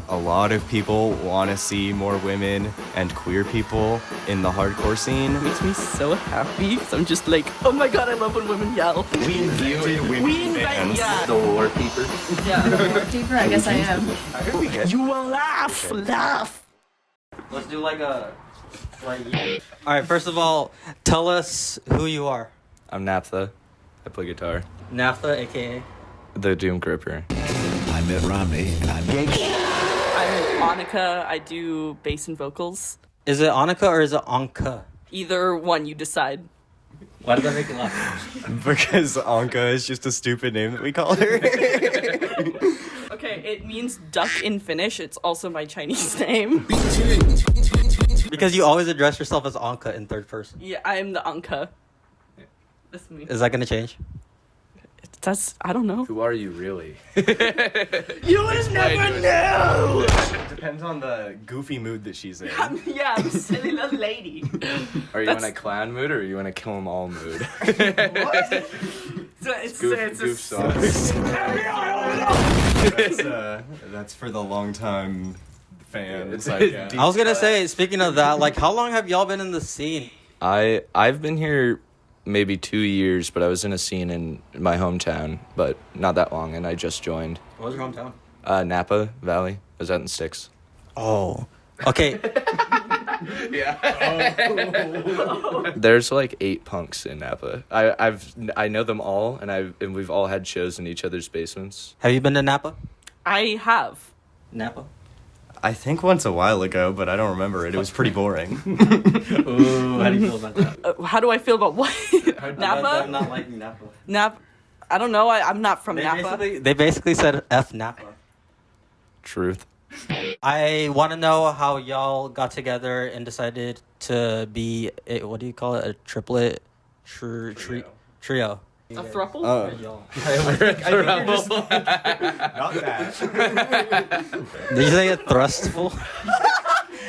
a lot of people want to see more women and queer people in the hardcore scene. It makes me so happy because I'm just like, oh my god, I love when women yell. We invented women bands. Yeah. The war keeper. Yeah. More deeper, I guess I am. You will laugh. Let's do like a... Alright, first of all, tell us who you are. I'm Naphtha. I play guitar. Naphtha, aka? The Doom Gripper. I'm Mitt Romney, and I'm gay. I'm Annika. I do bass and vocals. Is it Annika or is it Anka? Either one, you decide. Why did that make you laugh? Because Anka is just a stupid name that we call her. Okay, it means duck in Finnish. It's also my Chinese name. Because you always address yourself as Anka in third person. Yeah, I am the Anka. That's me. Is that gonna change? I don't know. Who are you really? You would never know! It depends on the goofy mood that she's in. Yeah, I'm a silly little lady. Are you in a clown mood or are you in a kill 'em all mood? What? It's Goof sauce. That's for the long time fans. It's like, I was gonna say, speaking of that, like, how long have y'all been in the scene? I've been here maybe 2 years, but I was in a scene in my hometown, but not that long, and I just joined. What was your hometown? Napa Valley. I was out in Sticks. Oh. Okay. There's like 8 punks in Napa. I know them all, and we've all had shows in each other's basements. Have you been to Napa? I have. Napa? I think once a while ago, but I don't remember it. It was pretty boring. Ooh, how do you feel about that? How do I feel about what? Napa? I'm not liking Napa. Napa? I don't know. I'm not from Napa. They basically said F Napa. Truth. I want to know how y'all got together and decided to be, what do you call it? A triplet? Trio. A thruple? Not that. Did you say a thrustful?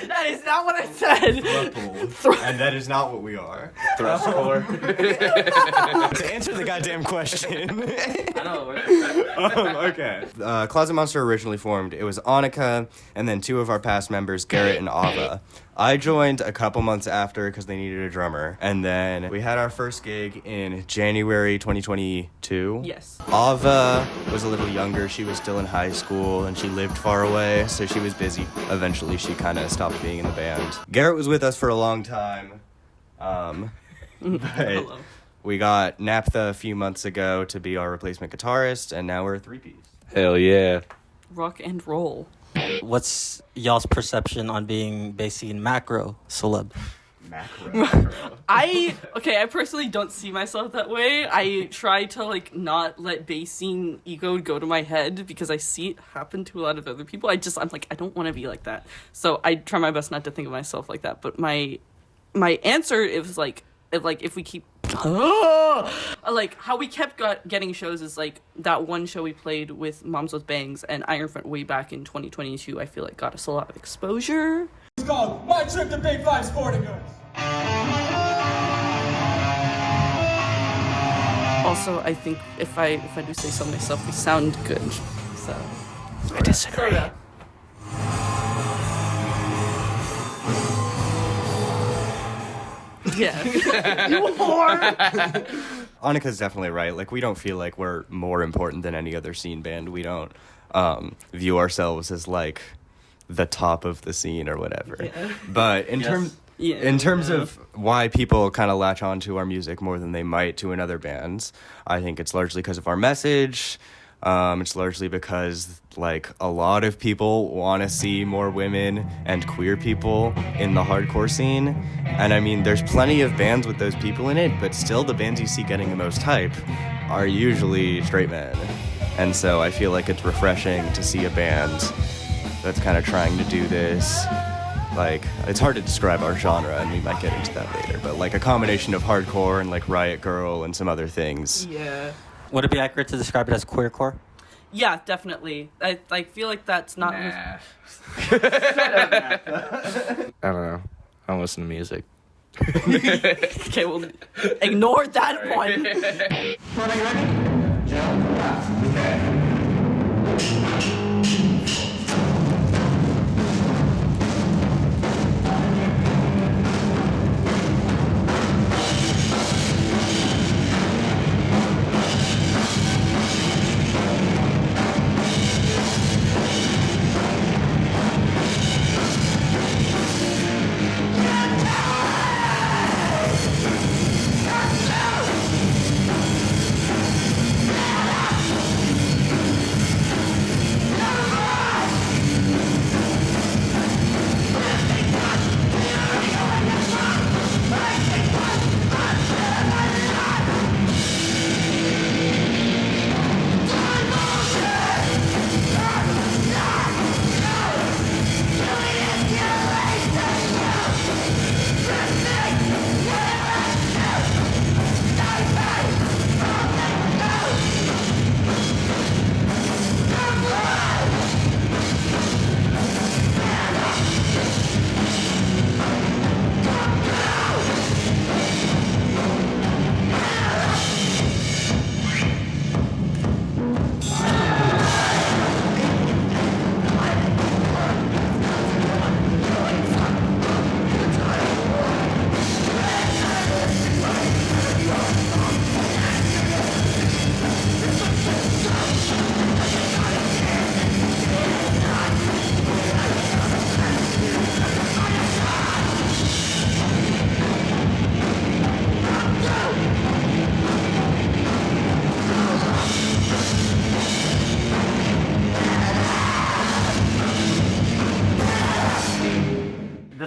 That is not what I said. And that is not what we are. Thrustcore. To answer the goddamn question. I know. Okay. Closet Monster originally formed. It was Annika, and then 2 of our past members, Garrett and Ava. I joined a couple months after because they needed a drummer. And then we had our first gig in January 2022. Yes. Ava was a little younger. She was still in high school, and she lived far away, so she was busy. Eventually, she kind of stopped being in the band. Garrett was with us for a long time. But we got Naphtha a few months ago to be our replacement guitarist, and now we're a 3-piece. Hell yeah. Rock and roll. What's y'all's perception on being bass scene macro celeb? Macro. I personally don't see myself that way. I try to like not let bass scene ego go to my head because I see it happen to a lot of other people. I'm like, I don't want to be like that. So I try my best not to think of myself like that. But my answer is like if we keep like how we kept getting shows is like that one show we played with Moms with Bangs and Iron Front way back in 2022. I feel like got us a lot of exposure. It's called My Trip to Big 5 Sporting Goods. Also, I think if I do say so myself, we sound good. So I disagree. Yeah. You whore! Annika's definitely right. Like, we don't feel like we're more important than any other scene band. We don't view ourselves as like the top of the scene or whatever. Yeah. But in terms of why people kind of latch on to our music more than they might to another bands, I think it's largely because of our message. It's largely because like a lot of people want to see more women and queer people in the hardcore scene. And I mean, there's plenty of bands with those people in it, but still the bands you see getting the most hype are usually straight men. And so I feel like it's refreshing to see a band that's kind of trying to do this. Like, it's hard to describe our genre, and we might get into that later, but like a combination of hardcore and like Riot Grrrl and some other things. Yeah. Would it be accurate to describe it as queercore? Yeah, definitely. I feel like that's not... Nah. I don't know. I don't listen to music. Okay, well, ignore that one.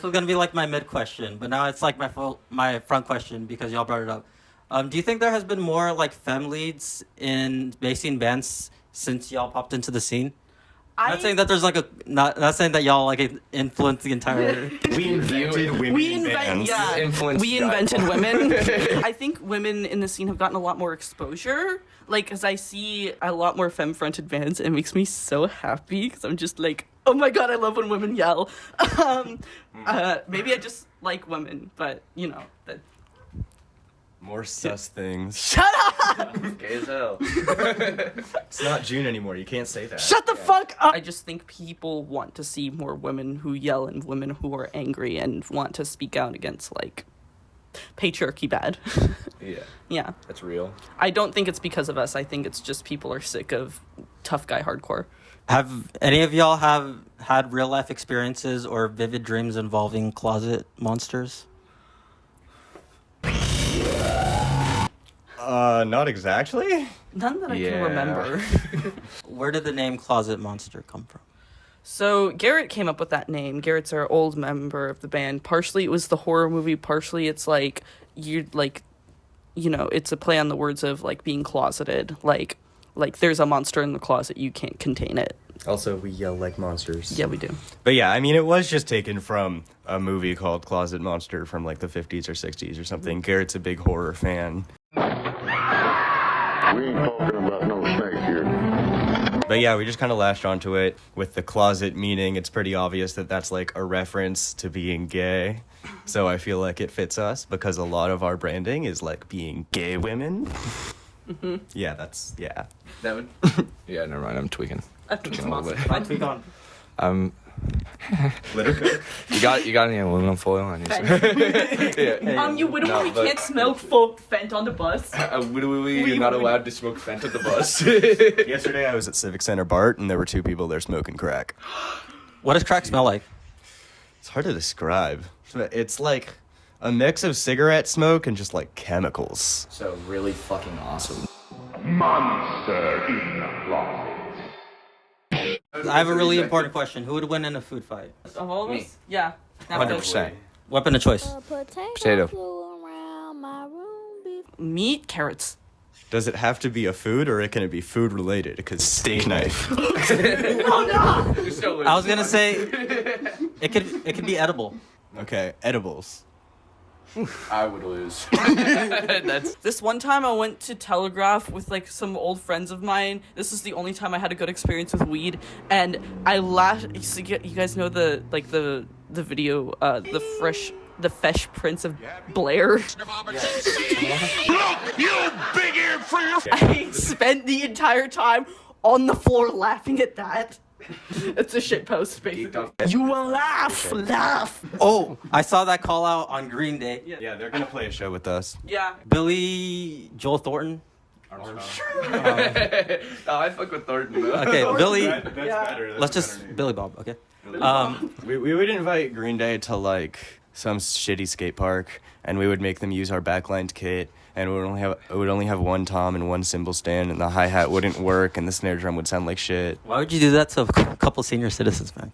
was gonna be like my mid question, but now it's like my front question because y'all brought it up. Do you think there has been more like femme leads in bassing bands since y'all popped into the scene? Not saying that there's like not saying that y'all like influenced the entire. We invented women in bands. We invented women. I think women in the scene have gotten a lot more exposure. Like, as I see a lot more femme-fronted bands, it makes me so happy because I'm just like, oh my god, I love when women yell. Maybe I just like women, but you know that. More sus things. Shut up! Gay as hell. It's not June anymore. You can't say that. Shut the fuck up! I just think people want to see more women who yell and women who are angry and want to speak out against, like, patriarchy bad. Yeah. Yeah. That's real. I don't think it's because of us. I think it's just people are sick of tough guy hardcore. Have any of y'all have had real life experiences or vivid dreams involving closet monsters? Not exactly. None that I can remember. Where did the name Closet Monster come from? So Garrett came up with that name. Garrett's our old member of the band. Partially it was the horror movie. Partially it's like it's a play on the words of like being closeted. Like there's a monster in the closet, you can't contain it. Also, we yell like monsters. Yeah, we do. But yeah, I mean, it was just taken from a movie called Closet Monster from like the 50s or 60s or something. Garrett's a big horror fan. We ain't talking about no snake here. But yeah, we just kind of latched onto it with the closet meaning. It's pretty obvious that that's like a reference to being gay. So I feel like it fits us because a lot of our branding is like being gay women. Mm-hmm. Yeah, That would. Yeah, never mind. I'm tweaking. I think it's a little monster. Tweak on. Literally. You got any aluminum foil? I need some. Yeah. You would No, we but- can't smoke Fent on the bus. You're not allowed to smoke Fent at the bus. Yesterday I was at Civic Center Bart and there were 2 people there smoking crack. What does crack smell like? It's hard to describe. It's like a mix of cigarette smoke and just like chemicals. So really fucking awesome. Monster in the closet. I have a really important question. Who would win in a food fight? Of all of Me. us? Yeah. 100%. Weapon of choice. Potato. Meat, carrots. Does it have to be a food or can it be food related? Because steak knife. I was gonna say it could be edible. Okay, edibles. I would lose. This one time I went to Telegraph with like some old friends of mine. This is the only time I had a good experience with weed, and I laughed. So you guys know the video, the Fresh Prince of Blair. Look, you big ear freak! I spent the entire time on the floor laughing at that. It's a shit post, basically. You will laugh. Oh, I saw that call out on Green Day. Yeah, they're gonna play a show with us. Yeah. Billy Joel Thornton. I fuck with Thornton though. Okay, Billy. That's better. Let's just Billy Bob. Okay. We would invite Green Day to like some shitty skate park, and we would make them use our backlined kit, and it would only have one tom and one cymbal stand, and the hi-hat wouldn't work, and the snare drum would sound like shit. Why would you do that to a couple senior citizens, man?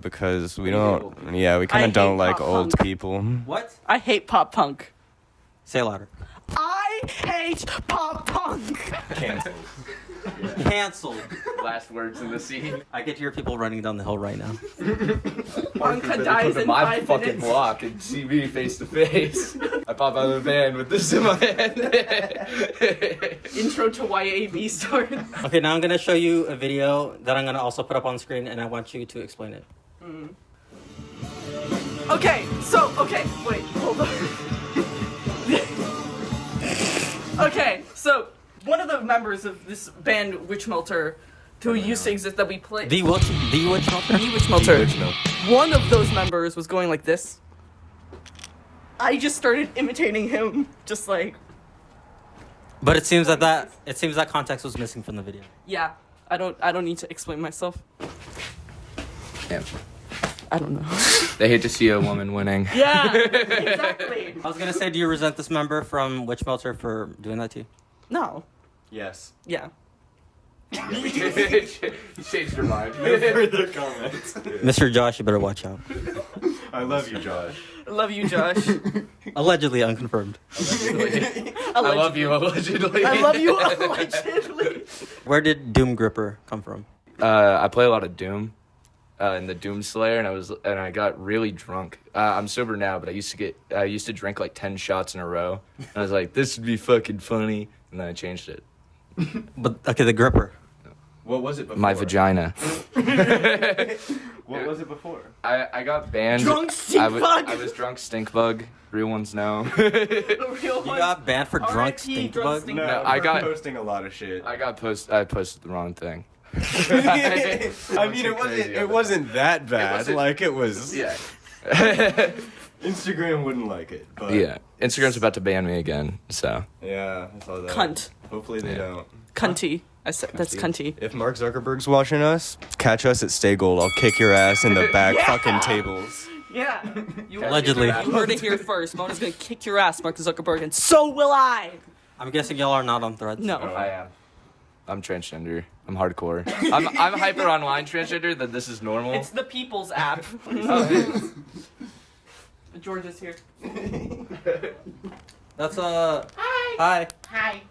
Because we kind of don't like old people. What? I hate pop punk. Say it louder. I hate pop punk. Canceled. Canceled. Last words in the scene. I get to hear people running down the hill right now. Annika dies Come to in my 5 fucking minutes. block and see me face to face. I pop out of the van with this in my hand. Intro to YAB story. Okay, now I'm gonna show you a video that I'm gonna also put up on screen, and I want you to explain it. Okay, wait, hold on. Okay, so one of the members of this band, Witch Melter, who used to exist that we played. The Witch Melter? The Witch Melter. One of those members was going like this. I just started imitating him, just like. But it seems that context was missing from the video. Yeah, I don't need to explain myself. Yeah. I don't know. They hate to see a woman winning. Yeah, exactly. I was gonna say, do you resent this member from Witch Melter for doing that to you? No. Yes. Yeah. You changed your mind. No further comments. Mr. Josh, you better watch out. I love you, Josh. I love you, Josh. Allegedly unconfirmed. I love you, allegedly. I love you allegedly. Where did Doom Gripper come from? I play a lot of Doom, in the Doom Slayer, and I got really drunk. I'm sober now, but I used to drink like 10 shots in a row. And I was like, this would be fucking funny, and then I changed it. But okay, the Gripper. What was it before? My vagina. What was it before? I got banned. Drunk stink bug. I was drunk stink bug. Real ones know. The real You one. got banned for drunk R.I.P. stink drunk bug? stink No, No, I I got got- posting a lot of shit. I posted the wrong thing. I mean, it wasn't that bad. wasn't- Like it was. Yeah. Instagram wouldn't like it. But Yeah. Instagram's about to ban me again, so. Yeah, I saw that. Cunt. Hopefully they Yeah. don't. Cunty. I said that's cunty. If Mark Zuckerberg's watching us, catch us at Stay Gold. I'll kick your ass in the back fucking tables. Yeah. You Allegedly. You heard it here first. Mona's gonna kick your ass, Mark Zuckerberg, and so will I. I'm guessing y'all are not on Threads. No. I am. I'm transgender. I'm hardcore. I'm hyper online transgender that this is normal. It's the People's app. George is here. That's Hi. Hi.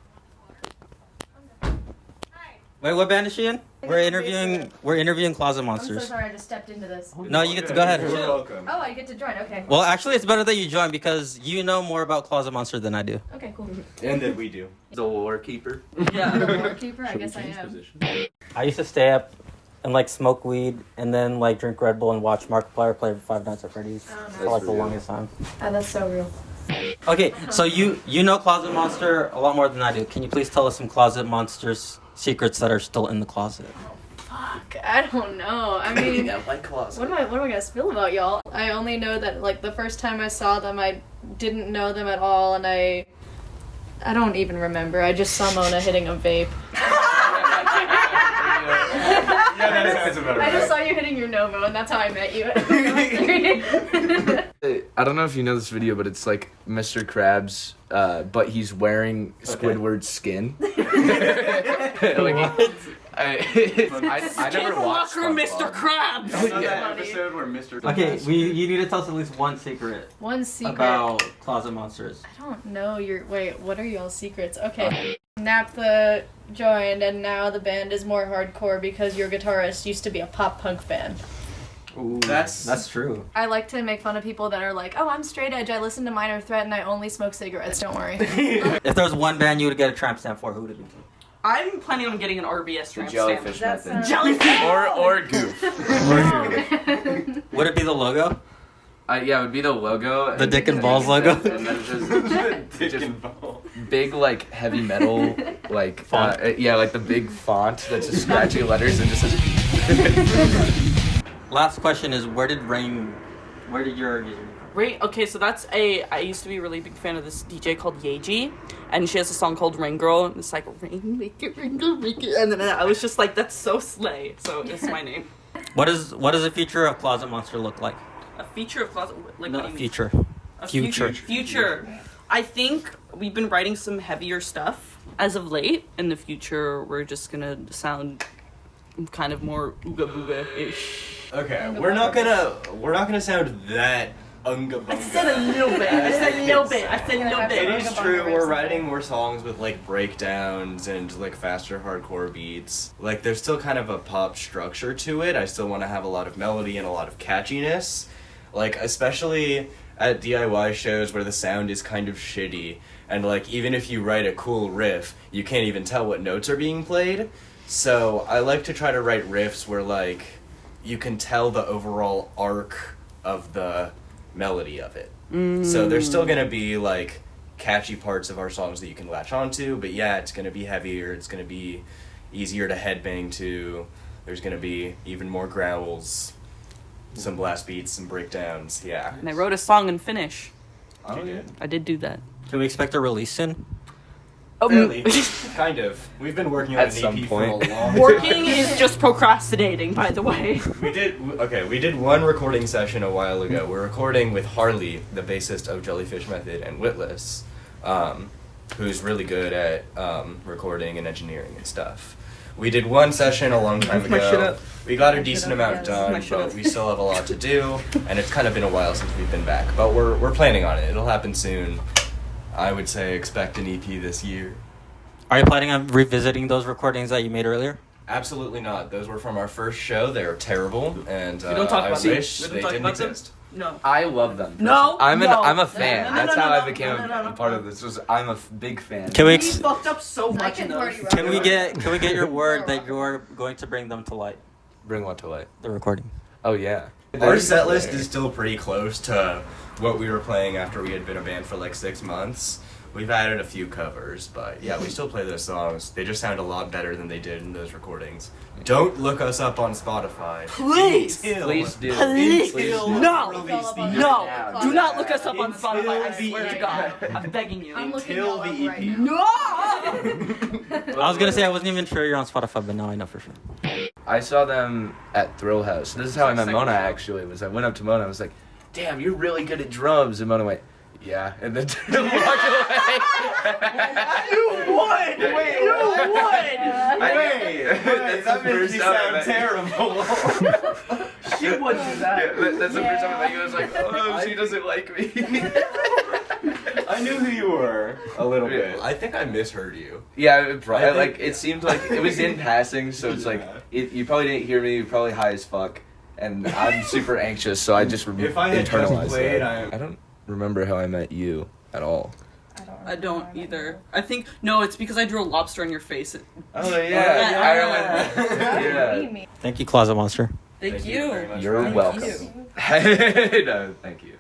Wait, what band is she in? We're interviewing Closet I'm so Monsters. sorry I just stepped into this. No, you get to go ahead. You're welcome. Oh, I get to join. Okay. Well, actually, it's better that you join because you know more about Closet Monster than I do. Okay, cool. And that we do. the lore keeper. Yeah. Doorkeeper, I guess I am. I used to stay up and like smoke weed and then like drink Red Bull and watch Markiplier play Five Nights at Freddy's Oh, for like the longest time. Oh, that's so real. Okay, so you know Closet Monster a lot more than I do. Can you please tell us some Closet Monsters secrets that are still in the closet? Fuck, I don't know. I mean, like closet. what am I gonna spill about y'all? I only know that like the first time I saw them, I didn't know them at all, and I don't even remember. I just saw Mona hitting a vape. Yeah, that sounds about I just right. saw you hitting your Novo, and that's how I met you. I don't know if you know this video, but it's like Mr. Krabs, but he's wearing Squidward's skin. Like, I never watched Walker, Mr. SpongeBob. Krabs. That episode where Mr. Okay, you need to tell us at least one secret One secret. about Closet Monsters. I don't know wait, what are y'all's secrets? Okay. Naphtha joined and now the band is more hardcore because your guitarist used to be a pop punk band. Ooh, That's true. I like to make fun of people that are like, oh, I'm straight edge, I listen to Minor Threat and I only smoke cigarettes, don't worry. If there was one band you would get a tramp stamp for, who would it be? I'm planning on getting an RBS tramp Jellyfish stamp. method. Jellyfish. Or Goof. Would it be the logo? Yeah, it would be the logo. The Dick and Balls logo? And then just big, like, heavy metal, like, Font. yeah, like the big font that's just scratchy letters and just says... Last question is, where did your Right, okay, so I used to be a really big fan of this DJ called Yeji, and she has a song called Riot Grrrl, and it's like, ring, make it, and then I was just like, that's so slay, so it's my name. What does a future of Closet Monster look like? A feature of Closet, like, No, what do you mean? future. A Future. Future. I think we've been writing some heavier stuff as of late. In the future, we're just gonna sound kind of more ooga booga-ish. Okay, we're not gonna sound that unga bunga. I said a little bit. I said a little bit. It is true, we're writing more songs with like breakdowns and like faster hardcore beats. Like there's still kind of a pop structure to it. I still want to have a lot of melody and a lot of catchiness. Like especially at DIY shows where the sound is kind of shitty and like even if you write a cool riff, you can't even tell what notes are being played. So I like to try to write riffs where like you can tell the overall arc of the melody of it. So there's still gonna be like catchy parts of our songs that you can latch onto, but yeah, it's gonna be heavier, it's gonna be easier to headbang to, there's gonna be even more growls, some blast beats, some breakdowns, yeah. And I wrote a song in Finnish. You did. I did do that. Can we expect a release soon? Fairly, kind of. We've been working on At an some EP point. for a long time. Working is just procrastinating, by the way. We did one recording session a while ago. We're recording with Harley, the bassist of Jellyfish Method, and Witless, who's really good at recording and engineering and stuff. We did one session a long time My shit ago. up. We got a decent amount done, My shit but up. we still have a lot to do, and it's kind of been a while since we've been back. But we're planning on it. It'll happen soon. I would say expect an EP this year. Are you planning on revisiting those recordings that you made earlier? Absolutely not. Those were from our first show. They were terrible, and We don't talk I about them. wish We don't they talk didn't about them. exist. No. I love them. No, I'm no. a fan. No, no, That's no, how no, I became no. a part of this. I'm a big fan. Can we We fucked up so much in those. can we get your word that you're going to bring them to light? Bring what to light? The recording. Oh yeah. Our set list is still pretty close to what we were playing after we had been a band for like 6 months. We've added a few covers, but yeah, we still play those songs. They just sound a lot better than they did in those recordings. Don't look us up on Spotify. Please! Please do. Please! Please. No! Release the No! Yeah. Do not look us up on Until Spotify, I the swear to EP. God. I'm begging you. I'm looking Until y'all the up EP. right now. No! I was gonna say I wasn't even sure you're on Spotify, but now I know for sure. I saw them at Thrill House. This is how I met Second Mona. show. Actually, was I went up to Mona. I was like, "Damn, you're really good at drums." And Mona went, "Yeah," and then walked away. You would! Wait, you would! That's the first time I met terrible. She would do that. Yeah, that's the first time I met you. I was like, "Oh, she doesn't like me." I knew who you were a little Yeah. bit. I think I misheard you. Yeah, it probably, I think- like it seemed like it was in passing, so it's like you probably didn't hear me. You're probably high as fuck, and I'm super anxious, so I just If I had just internalized played, that. I don't remember how I met you at all. I don't either. I think, no, it's because I drew a lobster on your face. Oh yeah, I remember. Yeah. Thank you, Closet Monster. Thank Thank you you. very much. You're Thank welcome. you. No, thank you.